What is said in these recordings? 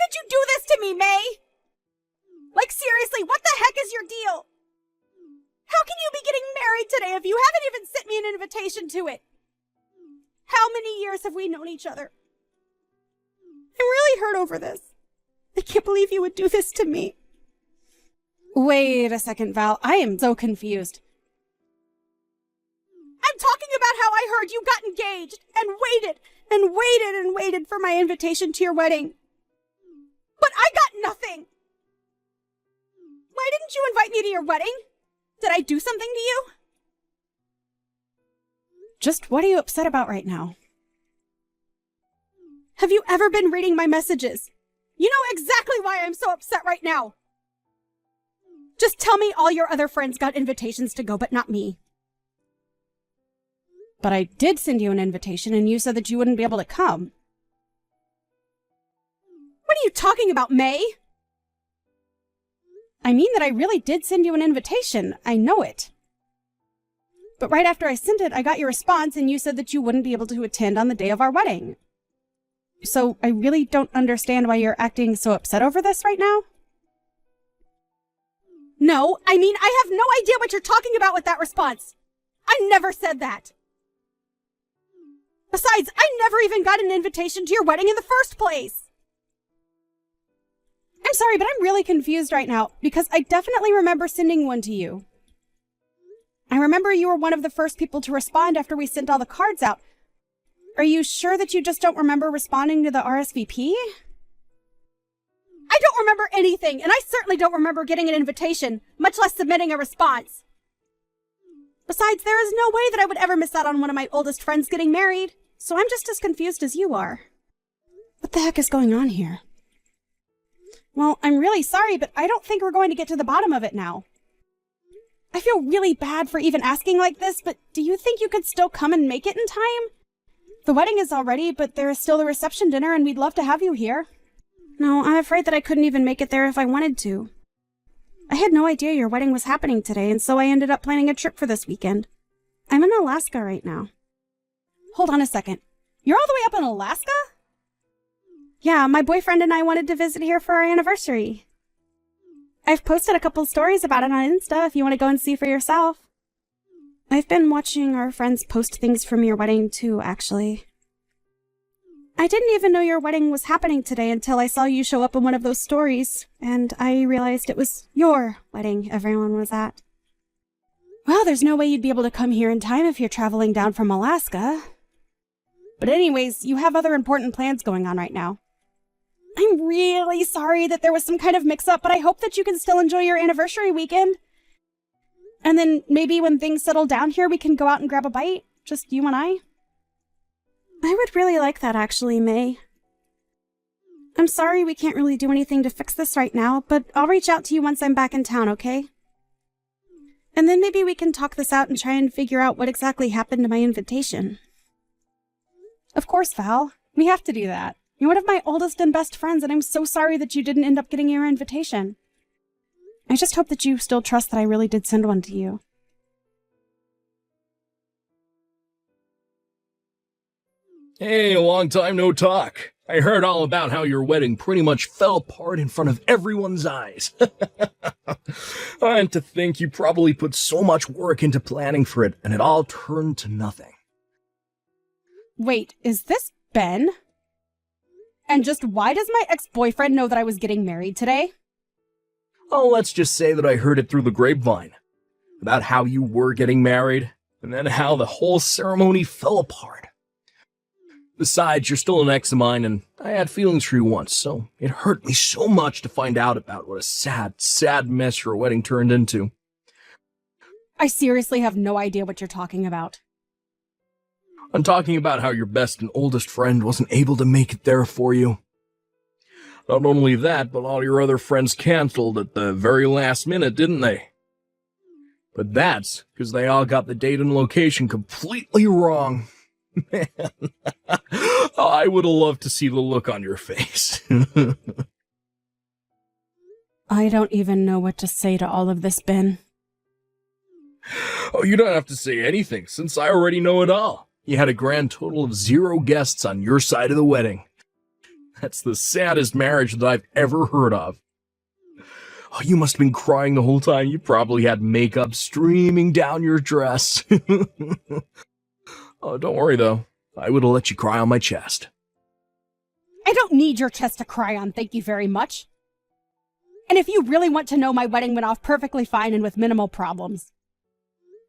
could you do this to me, May? Like, seriously, what the heck is your deal? How can you be getting married today if you haven't even sent me an invitation to it? How many years have we known each other? I'm really hurt over this. I can't believe you would do this to me. Wait a second, Val. I am so confused. I'm talking about how I heard you got engaged and waited and waited and waited for my invitation to your wedding. But I got nothing. Why didn't you invite me to your wedding? Did I do something to you? Just what are you upset about right now? Have you ever been reading my messages? You know exactly why I'm so upset right now. Just tell me all your other friends got invitations to go, but not me. But I did send you an invitation, and you said that you wouldn't be able to come. What are you talking about, May? I mean that I really did send you an invitation. I know it. But right after I sent it, I got your response, and you said that you wouldn't be able to attend on the day of our wedding. So I really don't understand why you're acting so upset over this right now. No, I mean, I have no idea what you're talking about with that response. I never said that. Besides, I never even got an invitation to your wedding in the first place. I'm sorry, but I'm really confused right now, because I definitely remember sending one to you. I remember you were one of the first people to respond after we sent all the cards out. Are you sure that you just don't remember responding to the RSVP? I don't remember anything, and I certainly don't remember getting an invitation, much less submitting a response. Besides, there is no way that I would ever miss out on one of my oldest friends getting married, so I'm just as confused as you are. What the heck is going on here? Well, I'm really sorry, but I don't think we're going to get to the bottom of it now. I feel really bad for even asking like this, but do you think you could still come and make it in time? The wedding is all ready, but there is still the reception dinner, and we'd love to have you here. No, I'm afraid that I couldn't even make it there if I wanted to. I had no idea your wedding was happening today, and so I ended up planning a trip for this weekend. I'm in Alaska right now. Hold on a second. You're all the way up in Alaska? Yeah, my boyfriend and I wanted to visit here for our anniversary. I've posted a couple stories about it on Insta if you want to go and see for yourself. I've been watching our friends post things from your wedding too, actually. I didn't even know your wedding was happening today until I saw you show up in one of those stories, and I realized it was your wedding everyone was at. Well, there's no way you'd be able to come here in time if you're traveling down from Alaska. But anyways, you have other important plans going on right now. I'm really sorry that there was some kind of mix-up, but I hope that you can still enjoy your anniversary weekend. And then maybe when things settle down here, we can go out and grab a bite, just you and I. I would really like that, actually, May. I'm sorry we can't really do anything to fix this right now, but I'll reach out to you once I'm back in town, okay? And then maybe we can talk this out and try and figure out what exactly happened to my invitation. Of course, Val. We have to do that. You're one of my oldest and best friends, and I'm so sorry that you didn't end up getting your invitation. I just hope that you still trust that I really did send one to you. Hey, long time no talk. I heard all about how your wedding pretty much fell apart in front of everyone's eyes. And to think you probably put so much work into planning for it, and it all turned to nothing. Wait, is this Ben? And just why does my ex-boyfriend know that I was getting married today? Oh, let's just say that I heard it through the grapevine. About how you were getting married, and then how the whole ceremony fell apart. Besides, you're still an ex of mine, and I had feelings for you once, so it hurt me so much to find out about what a sad, sad mess your wedding turned into. I seriously have no idea what you're talking about. I'm talking about how your best and oldest friend wasn't able to make it there for you. Not only that, but all your other friends canceled at the very last minute, didn't they? But that's because they all got the date and location completely wrong. Man, I would have loved to see the look on your face. I don't even know what to say to all of this, Ben. Oh, you don't have to say anything, since I already know it all. You had a grand total of 0 guests on your side of the wedding. That's the saddest marriage that I've ever heard of. Oh, you must have been crying the whole time. You probably had makeup streaming down your dress. Oh, don't worry, though. I would have let you cry on my chest. I don't need your chest to cry on, thank you very much. And if you really want to know, my wedding went off perfectly fine and with minimal problems.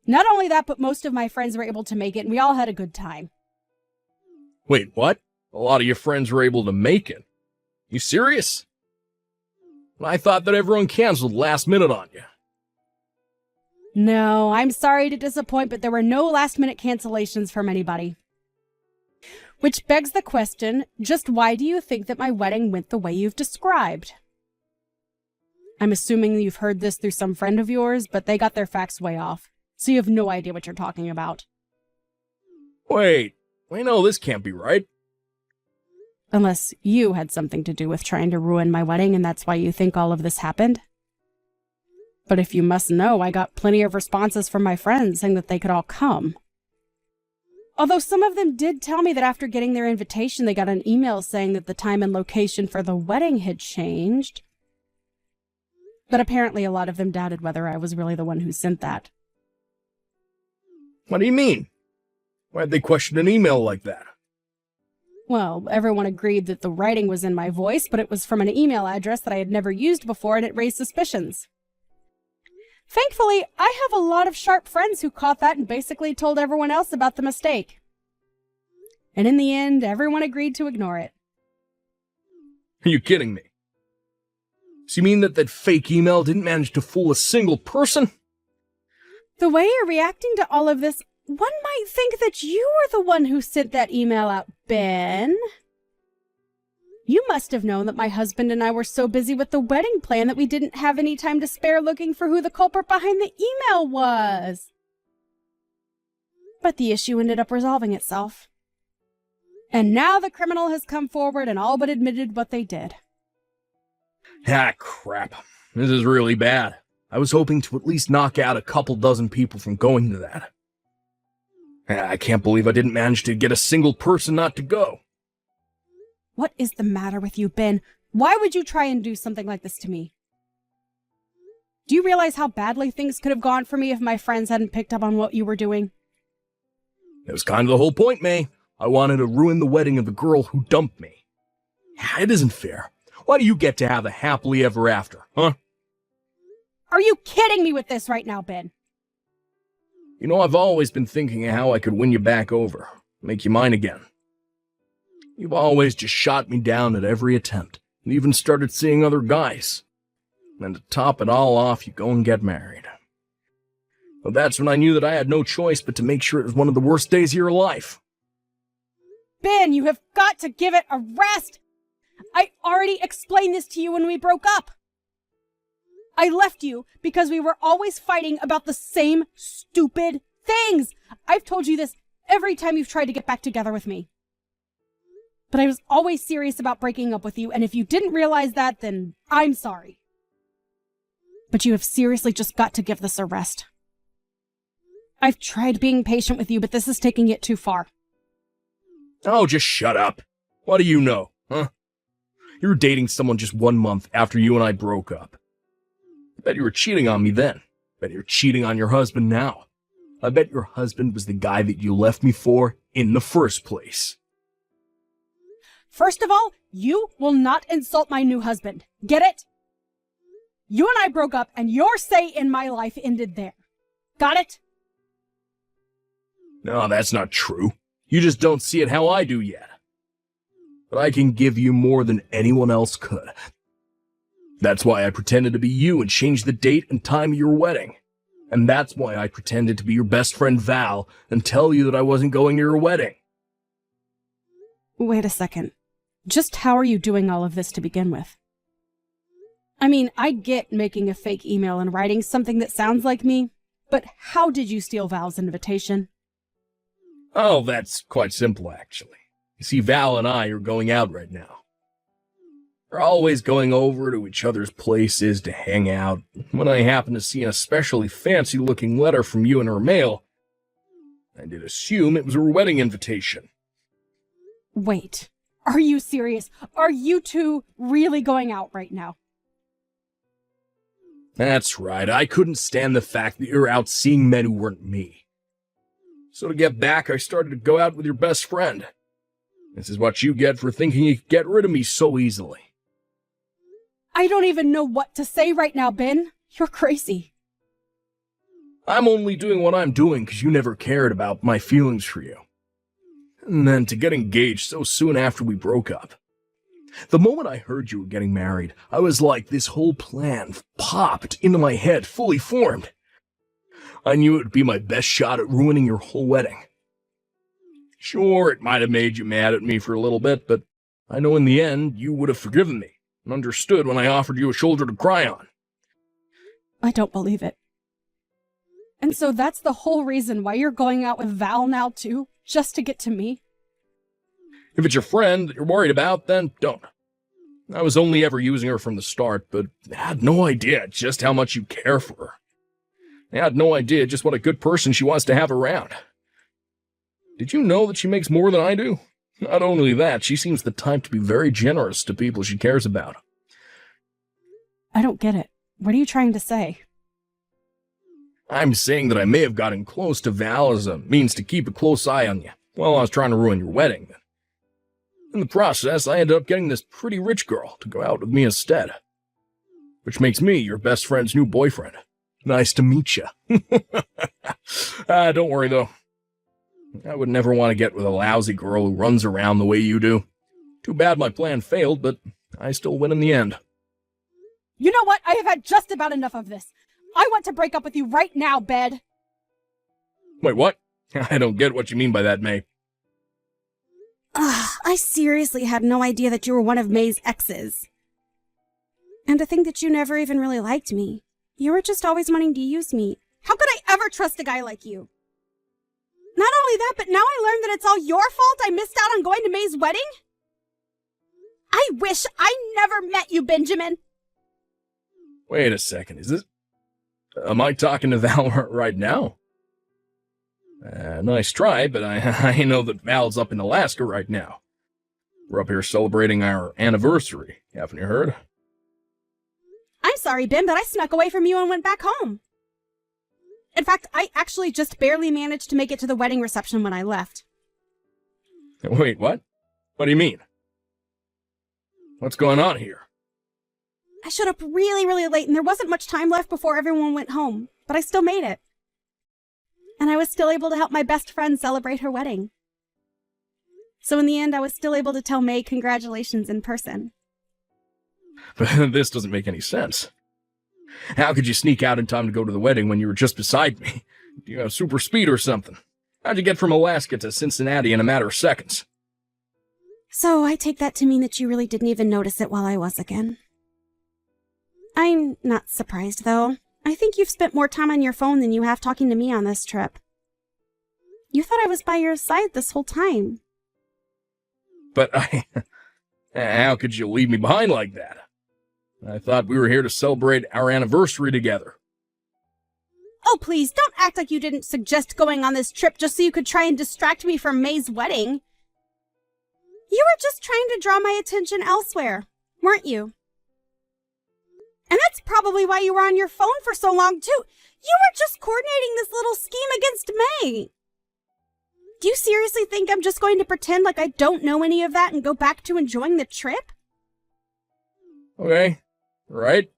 Not only that, but most of my friends were able to make it, and we all had a good time. Wait, what? A lot of your friends were able to make it. You serious? I thought that everyone canceled last minute on you. No, I'm sorry to disappoint, but there were no last-minute cancellations from anybody. Which begs the question, just why do you think that my wedding went the way you've described? I'm assuming you've heard this through some friend of yours, but they got their facts way off, so you have no idea what you're talking about. Wait, I know this can't be right. Unless you had something to do with trying to ruin my wedding and that's why you think all of this happened. But if you must know, I got plenty of responses from my friends saying that they could all come. Although some of them did tell me that after getting their invitation, they got an email saying that the time and location for the wedding had changed. But apparently a lot of them doubted whether I was really the one who sent that. What do you mean? Why'd they question an email like that? Well, everyone agreed that the writing was in my voice, but it was from an email address that I had never used before, and it raised suspicions. Thankfully, I have a lot of sharp friends who caught that and basically told everyone else about the mistake. And in the end, everyone agreed to ignore it. Are you kidding me? So you mean that fake email didn't manage to fool a single person? The way you're reacting to all of this, one might think that you were the one who sent that email out, Ben. You must have known that my husband and I were so busy with the wedding plan that we didn't have any time to spare looking for who the culprit behind the email was. But the issue ended up resolving itself. And now the criminal has come forward and all but admitted what they did. Ah, crap. This is really bad. I was hoping to at least knock out a couple dozen people from going to that. I can't believe I didn't manage to get a single person not to go. What is the matter with you, Ben? Why would you try and do something like this to me? Do you realize how badly things could have gone for me if my friends hadn't picked up on what you were doing? That was kind of the whole point, May. I wanted to ruin the wedding of the girl who dumped me. It isn't fair. Why do you get to have a happily ever after, huh? Are you kidding me with this right now, Ben? You know, I've always been thinking of how I could win you back over, make you mine again. You've always just shot me down at every attempt, and even started seeing other guys. And to top it all off, you go and get married. Well, that's when I knew that I had no choice but to make sure it was one of the worst days of your life. Ben, you have got to give it a rest! I already explained this to you when we broke up. I left you because we were always fighting about the same stupid things. I've told you this every time you've tried to get back together with me. But I was always serious about breaking up with you, and if you didn't realize that, then I'm sorry. But you have seriously just got to give this a rest. I've tried being patient with you, but this is taking it too far. Oh, just shut up. What do you know, huh? You were dating someone just 1 month after you and I broke up. I bet you were cheating on me then. I bet you're cheating on your husband now. I bet your husband was the guy that you left me for in the first place. First of all, you will not insult my new husband. Get it? You and I broke up, and your say in my life ended there. Got it? No, that's not true. You just don't see it how I do yet. But I can give you more than anyone else could. That's why I pretended to be you and changed the date and time of your wedding. And that's why I pretended to be your best friend Val and tell you that I wasn't going to your wedding. Wait a second. Just how are you doing all of this to begin with? I mean, I get making a fake email and writing something that sounds like me, but how did you steal Val's invitation? Oh, that's quite simple, actually. You see, Val and I are going out right now. We're always going over to each other's places to hang out. When I happened to see an especially fancy-looking letter from you in her mail, I did assume it was her wedding invitation. Wait, Are you serious? Are you two really going out right now? That's right, I couldn't stand the fact that you're out seeing men who weren't me. So to get back, I started to go out with your best friend. This is what you get for thinking you could get rid of me so easily. I don't even know what to say right now, Ben. You're crazy. I'm only doing what I'm doing because you never cared about my feelings for you. And then to get engaged so soon after we broke up. The moment I heard you were getting married, I was like, this whole plan popped into my head, fully formed. I knew it would be my best shot at ruining your whole wedding. Sure, it might have made you mad at me for a little bit, but I know in the end you would have forgiven me and understood when I offered you a shoulder to cry on. I don't believe it. And so that's the whole reason why you're going out with Val now too? Just to get to me? If it's your friend that you're worried about, then don't. I was only ever using her from the start, but I had no idea just how much you care for her. I had no idea just what a good person she was to have around. Did you know that she makes more than I do? Not only that, she seems the type to be very generous to people she cares about. I don't get it. What are you trying to say? I'm saying that I may have gotten close to Val as a means to keep a close eye on you while I was trying to ruin your wedding. In the process, I ended up getting this pretty rich girl to go out with me instead. Which makes me your best friend's new boyfriend. Nice to meet you. Don't worry, though. I would never want to get with a lousy girl who runs around the way you do. Too bad my plan failed, but I still win in the end. You know what? I have had just about enough of this. I want to break up with you right now, Bed. Wait, what? I don't get what you mean by that, May. I seriously had no idea that you were one of May's exes. And to think that you never even really liked me. You were just always wanting to use me. How could I ever trust a guy like you? Not only that, but now I learned that it's all your fault I missed out on going to May's wedding? I wish I never met you, Benjamin. Wait a second, is this... Am I talking to Val right now? Nice try, but I know that Val's up in Alaska right now. We're up here celebrating our anniversary, haven't you heard? I'm sorry, Ben, but I snuck away from you and went back home. In fact, I actually just barely managed to make it to the wedding reception when I left. Wait, what? What do you mean? What's going on here? I showed up really, really late, and there wasn't much time left before everyone went home, but I still made it. And I was still able to help my best friend celebrate her wedding. So in the end, I was still able to tell May congratulations in person. But this doesn't make any sense. How could you sneak out in time to go to the wedding when you were just beside me? Do you have super speed or something? How'd you get from Alaska to Cincinnati in a matter of seconds? So I take that to mean that you really didn't even notice it while I was again. I'm not surprised, though. I think you've spent more time on your phone than you have talking to me on this trip. You thought I was by your side this whole time. But how could you leave me behind like that? I thought we were here to celebrate our anniversary together. Oh, please, don't act like you didn't suggest going on this trip just so you could try and distract me from May's wedding. You were just trying to draw my attention elsewhere, weren't you? And that's probably why you were on your phone for so long, too. You were just coordinating this little scheme against May. Do you seriously think I'm just going to pretend like I don't know any of that and go back to enjoying the trip? Okay, right.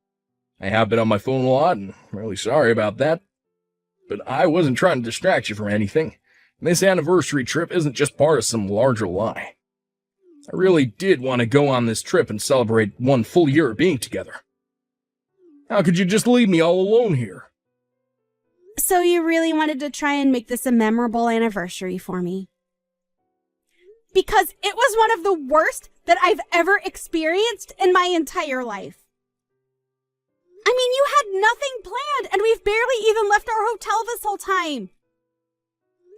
I have been on my phone a lot, and I'm really sorry about that. But I wasn't trying to distract you from anything. This anniversary trip isn't just part of some larger lie. I really did want to go on this trip and celebrate 1 full year of being together. How could you just leave me all alone here? So you really wanted to try and make this a memorable anniversary for me? Because it was one of the worst that I've ever experienced in my entire life. I mean, you had nothing planned, and we've barely even left our hotel this whole time.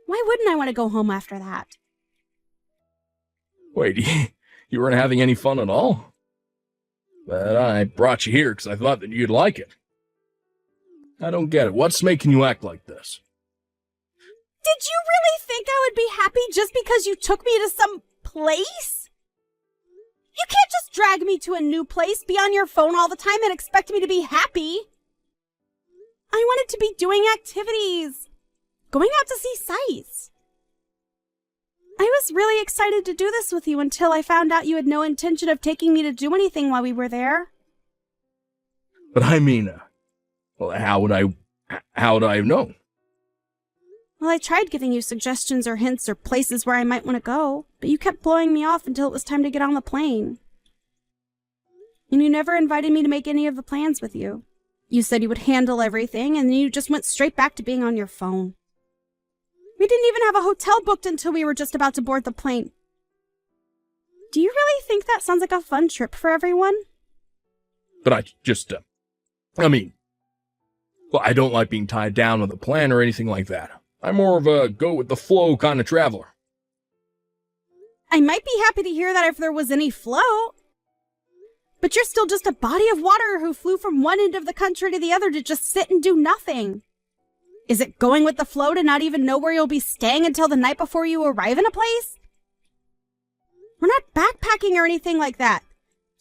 Why wouldn't I want to go home after that? Wait, you weren't having any fun at all? But I brought you here because I thought that you'd like it. I don't get it. What's making you act like this? Did you really think I would be happy just because you took me to some place? You can't just drag me to a new place, be on your phone all the time, and expect me to be happy. I wanted to be doing activities, going out to see sights. I was really excited to do this with you until I found out you had no intention of taking me to do anything while we were there. But I mean, well, how would I have known? Well, I tried giving you suggestions or hints or places where I might want to go, but you kept blowing me off until it was time to get on the plane. And you never invited me to make any of the plans with you. You said you would handle everything, and then you just went straight back to being on your phone. We didn't even have a hotel booked until we were just about to board the plane. Do you really think that sounds like a fun trip for everyone? But I just, well, I don't like being tied down with a plan or anything like that. I'm more of a go-with-the-flow kind of traveler. I might be happy to hear that if there was any flow. But you're still just a body of water who flew from one end of the country to the other to just sit and do nothing. Is it going with the flow to not even know where you'll be staying until the night before you arrive in a place? We're not backpacking or anything like that.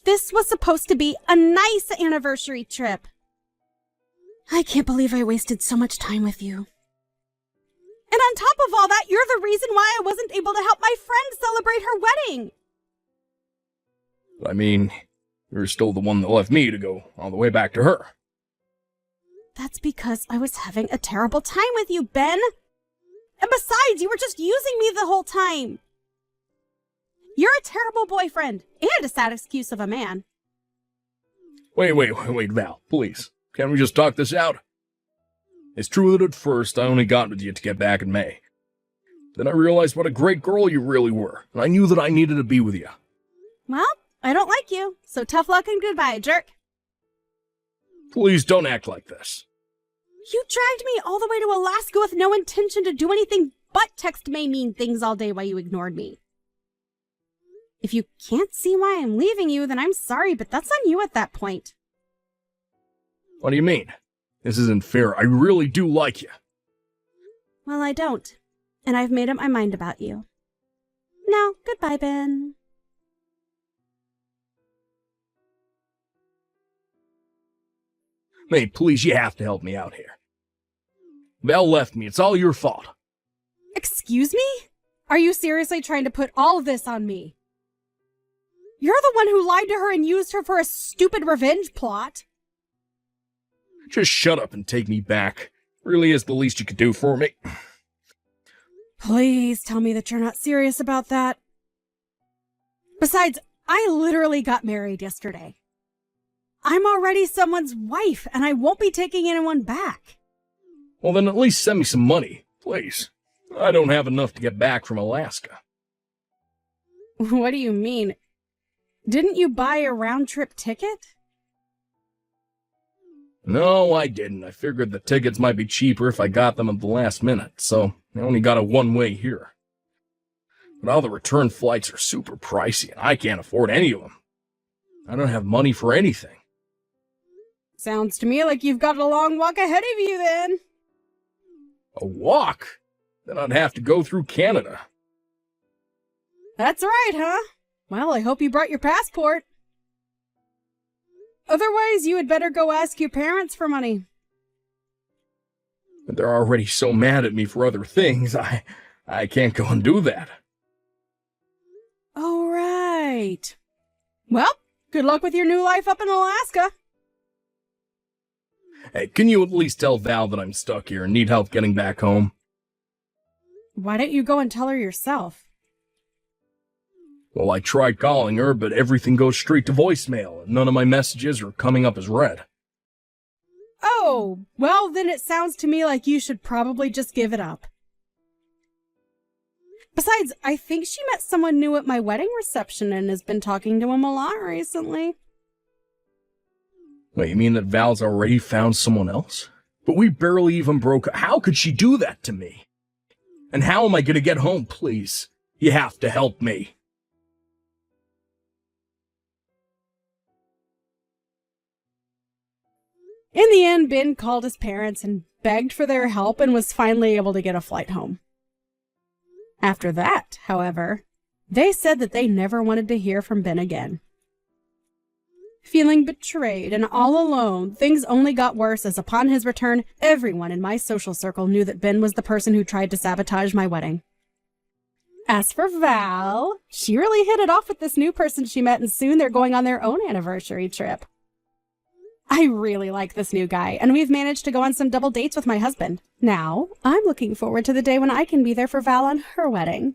This was supposed to be a nice anniversary trip. I can't believe I wasted so much time with you. And on top of all that, you're the reason why I wasn't able to help my friend celebrate her wedding. I mean, you're still the one that left me to go all the way back to her. That's because I was having a terrible time with you, Ben. And besides, you were just using me the whole time. You're a terrible boyfriend and a sad excuse of a man. Wait, Val, please. Can't we just talk this out? It's true that at first I only got with you to get back in May. Then I realized what a great girl you really were, and I knew that I needed to be with you. Well, I don't like you, so tough luck and goodbye, jerk. Please don't act like this. You dragged me all the way to Alaska with no intention to do anything but text May mean things all day while you ignored me. If you can't see why I'm leaving you, then I'm sorry, but that's on you at that point. What do you mean? This isn't fair. I really do like you. Well, I don't. And I've made up my mind about you. Now, goodbye, Ben. May, please, you have to help me out here. Val left me. It's all your fault. Excuse me? Are you seriously trying to put all of this on me? You're the one who lied to her and used her for a stupid revenge plot. Just shut up and take me back. Really is the least you could do for me. Please tell me that you're not serious about that. Besides, I literally got married yesterday. I'm already someone's wife, and I won't be taking anyone back. Well, then at least send me some money, please. I don't have enough to get back from Alaska. What do you mean? Didn't you buy a round-trip ticket? No, I didn't. I figured the tickets might be cheaper if I got them at the last minute, so I only got a one-way here. But all the return flights are super pricey, and I can't afford any of them. I don't have money for anything. Sounds to me like you've got a long walk ahead of you, then. A walk? Then I'd have to go through Canada. That's right, huh? Well, I hope you brought your passport. Otherwise, you had better go ask your parents for money. But they're already so mad at me for other things, I can't go and do that. Oh, right. Well, good luck with your new life up in Alaska. Hey, can you at least tell Val that I'm stuck here and need help getting back home? Why don't you go and tell her yourself? Well, I tried calling her, but everything goes straight to voicemail, and none of my messages are coming up as read. Oh, well, then it sounds to me like you should probably just give it up. Besides, I think she met someone new at my wedding reception and has been talking to him a lot recently. Wait, you mean that Val's already found someone else? But we barely even broke up. How could she do that to me? And how am I gonna get home, please? You have to help me. In the end, Ben called his parents and begged for their help and was finally able to get a flight home. After that, however, they said that they never wanted to hear from Ben again. Feeling betrayed and all alone, things only got worse as upon his return, everyone in my social circle knew that Ben was the person who tried to sabotage my wedding. As for Val, she really hit it off with this new person she met, and soon they're going on their own anniversary trip. I really like this new guy, and we've managed to go on some double dates with my husband. Now, I'm looking forward to the day when I can be there for Val on her wedding.